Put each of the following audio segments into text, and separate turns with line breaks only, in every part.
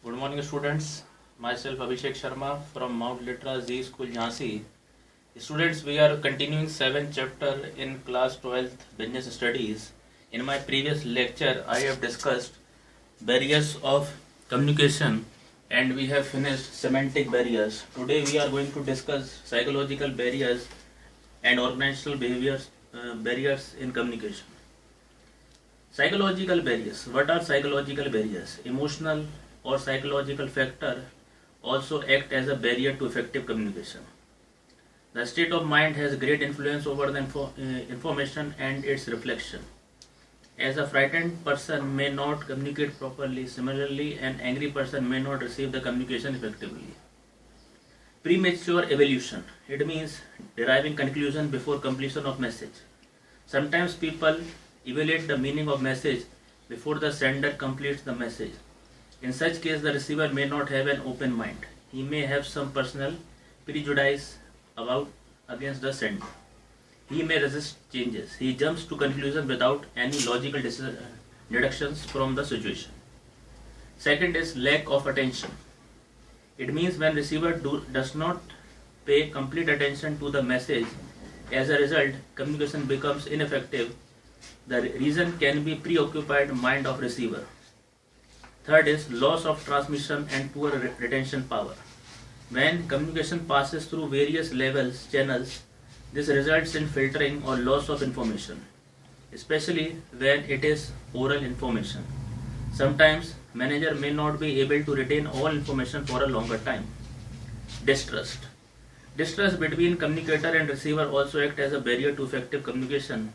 Good morning, students. Myself Abhishek Sharma from Mount Litra Z School, Jhansi. Students, we are continuing 7th chapter in class 12th business studies. In my previous lecture, I have discussed barriers of communication and we have finished semantic barriers. Today, we are going to discuss psychological barriers and organizational barriers in communication. Psychological barriers. What are psychological barriers? Emotional or psychological factor also act as a barrier to effective communication. The state of mind has great influence over the information and its reflection. As a frightened person may not communicate properly, similarly, an angry person may not receive the communication effectively. Premature evolution. It means deriving conclusion before completion of message. Sometimes people evaluate the meaning of message before the sender completes the message. In such case, the receiver may not have an open mind. He may have some personal prejudice against the sender. He may resist changes. He jumps to conclusion without any logical deductions from the situation. Second is lack of attention. It means when receiver does not pay complete attention to the message. As a result, communication becomes ineffective. The reason can be preoccupied mind of receiver. Third is loss of transmission and poor retention power. When communication passes through various channels, this results in filtering or loss of information, especially when it is oral information. Sometimes manager may not be able to retain all information for a longer time. Distrust. Distrust between communicator and receiver also act as a barrier to effective communication.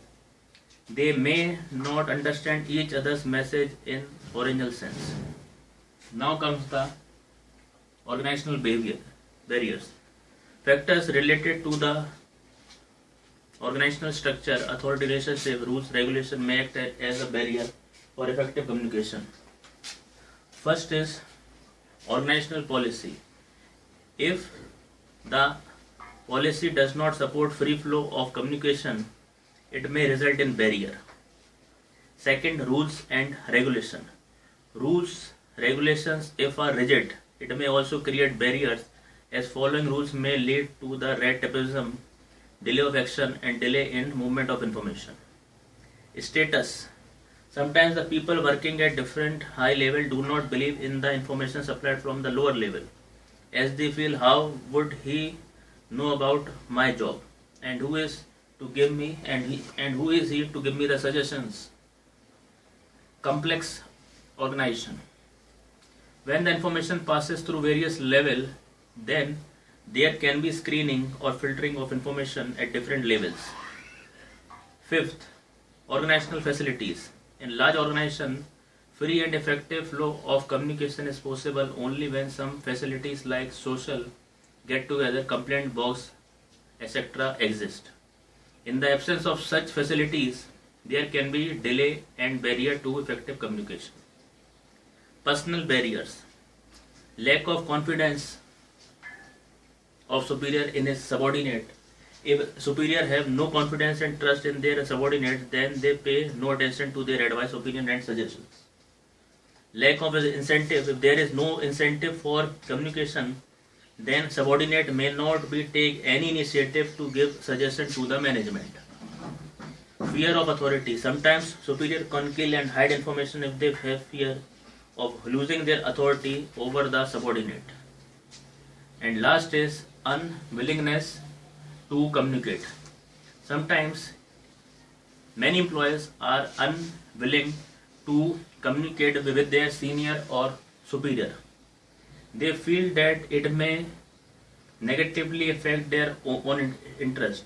They may not understand each other's message in original sense. Now comes the organizational barriers. Factors related to the organizational structure, authority relationship, rules, regulation may act as a barrier for effective communication. First is organizational policy. If the policy does not support free flow of communication, it may result in barrier. Second, rules and regulation. Rules, regulations, if are rigid, it may also create barriers, as following rules may lead to the red tapeism, delay of action and delay in movement of information. Status. Sometimes the people working at different high level do not believe in the information supplied from the lower level, as they feel how would he know about my job and who is to give me and who is he to give me the suggestions. Complex organization. When the information passes through various levels, then there can be screening or filtering of information at different levels. Fifth, organizational facilities. In large organization, free and effective flow of communication is possible only when some facilities like social, get-together, complaint box, etc. exist. In the absence of such facilities, there can be delay and barrier to effective communication. Personal barriers. Lack of confidence of superior in his subordinate. If superior have no confidence and trust in their subordinates, then they pay no attention to their advice, opinion and suggestions. Lack of incentive. If there is no incentive for communication, then subordinate may not take any initiative to give suggestion to the management. Fear of authority. Sometimes superior can kill and hide information if they have fear of losing their authority over the subordinate. And last is unwillingness to communicate. Sometimes many employees are unwilling to communicate with their senior or superior. They feel that it may negatively affect their own interest.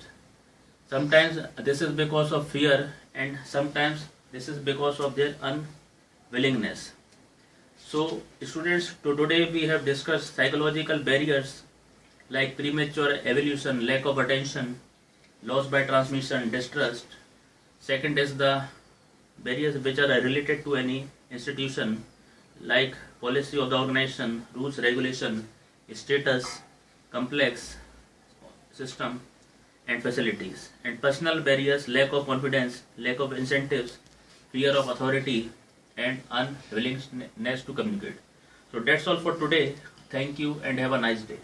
Sometimes this is because of fear and sometimes this is because of their unwillingness. So students, today we have discussed psychological barriers like premature evolution, lack of attention, loss by transmission, distrust. Second is the barriers which are related to any institution like policy of the organization, rules, regulation, status, complex system and facilities. And personal barriers, lack of confidence, lack of incentives, fear of authority and unwillingness to communicate. So that's all for today. Thank you and have a nice day.